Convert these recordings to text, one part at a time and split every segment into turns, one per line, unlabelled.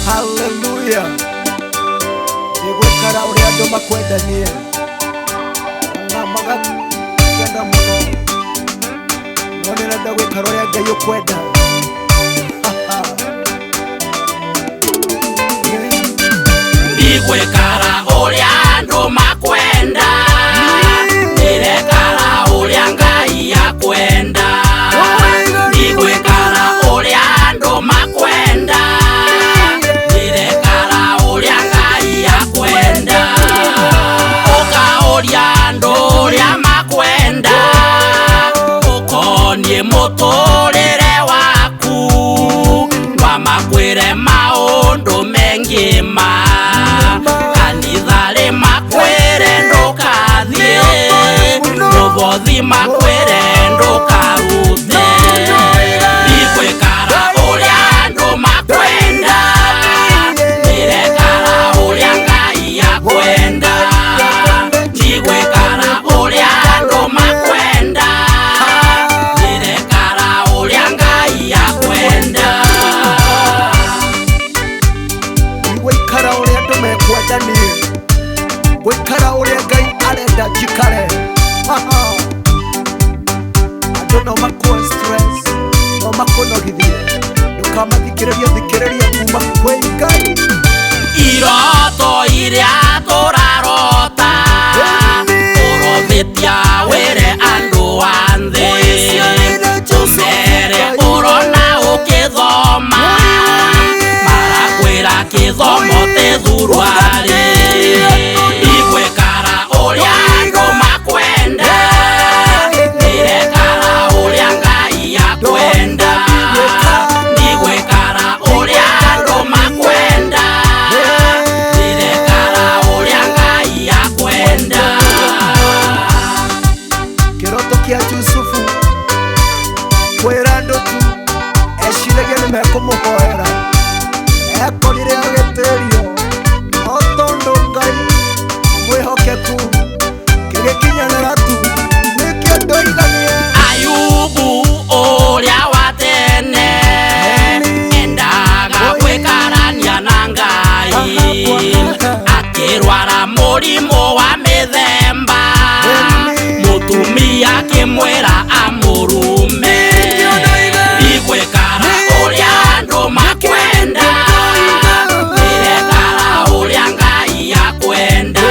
Hallelujah. Igwekara uria andu makwendanie na magakenda muno no nirenda gwikara uria Ngai ukwenda.
Igwekara uria andu makwenda, nirekara uria Ngai akwenda. Igwekara uria andu makwenda, nirekara uria Ngai akwenda. Ukauria andu uria makwenda, ukonie muturire waku, wamakwire maundu mengi ma kanitha rimakwire ndukathie, mubothi makwire ndukarute. Igwikara uria andu makwenda, nirekara uria Ngai akwenda. Igwikara uria andu makwenda, nirekara uria Ngai akwenda.
Igwikara uria andu mekwendanie, gwikara uria Ngai arenda njikare. Andu no makuwe stress, no makunogithie, ndukamathikiririe thikiriria kuma kwĩ Ngai.
Iroto iria turarota, urothetia wire andu anthi, tumere urona ukithoma, marakwira kithomo ti thurwari. Igwikara uria andu makwenda, nirekara uria Ngai akwenda. Igwikara uria andu makwenda, nirekara uria Ngai akwenda.
Kiroto kia Yusufu kwĩra andu tu eciragia nĩ mekũmũhoera, ekorire agĩtĩrio no tondũ Ngai mwĩhokeku, kĩgĩkinyanĩra tu nĩkĩo ndoiganie.
Ayubu uria wa tene, endaga gwikarania na Ngai, akirwara murimu wa mĩthemba, mutumia akimwira amurume. Igwikara uria andu makwenda, nirekara uria Ngai akwenda.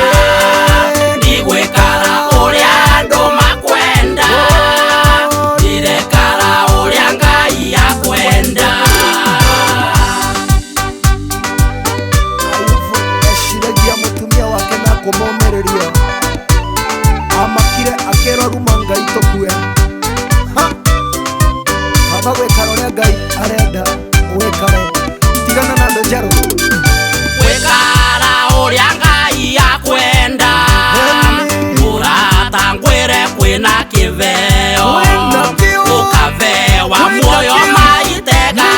Igwikara uria andu makwenda, nirekara uria Ngai akwenda.
Ayubu eciragia mũtumia wake na kũmũmĩrĩria, amakire akĩrwo ruma Ngai tũkue. Kaba gwĩkara ũrĩa Ngai arenda wĩkare, tigana na andũ njerũ.
Gwikara uria Ngai akwenda, muratangwire kwina kiveo, ukavewa muoyo maitegana,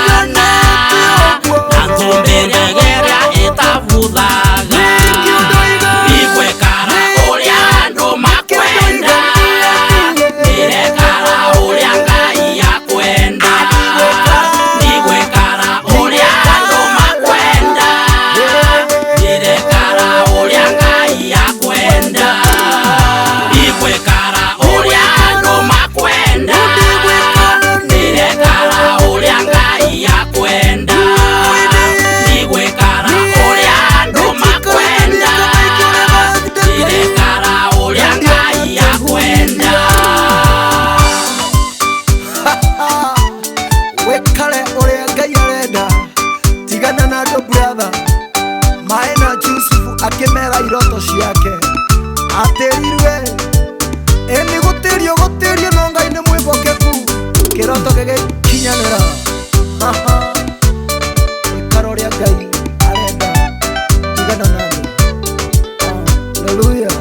na nthumbiregeria itavuthaga. Igwikara uria andu makwenda, nirekara uria Ngai akwenda. Igwikara uria andu makwenda, nirekara uria Ngai akwenda. Igwikara uria andu makwenda, nirekara uria Ngai akwenda. Igwikara uria andu makwenda, nirekara uria Ngai akwenda.
Wĩkare ũrĩa Ngai arenda, tigana na andũ brother. Maĩ na Yusufu akĩmera iroto ciake, atĩrirwe ĩnĩ gũtĩrio gũtĩrio no Ngai nĩ mwĩhokeku, kĩroto gĩgĩkinyanĩra. Wĩkare ũrĩa Ngai arenda, tigana na andũ. Hallelujah.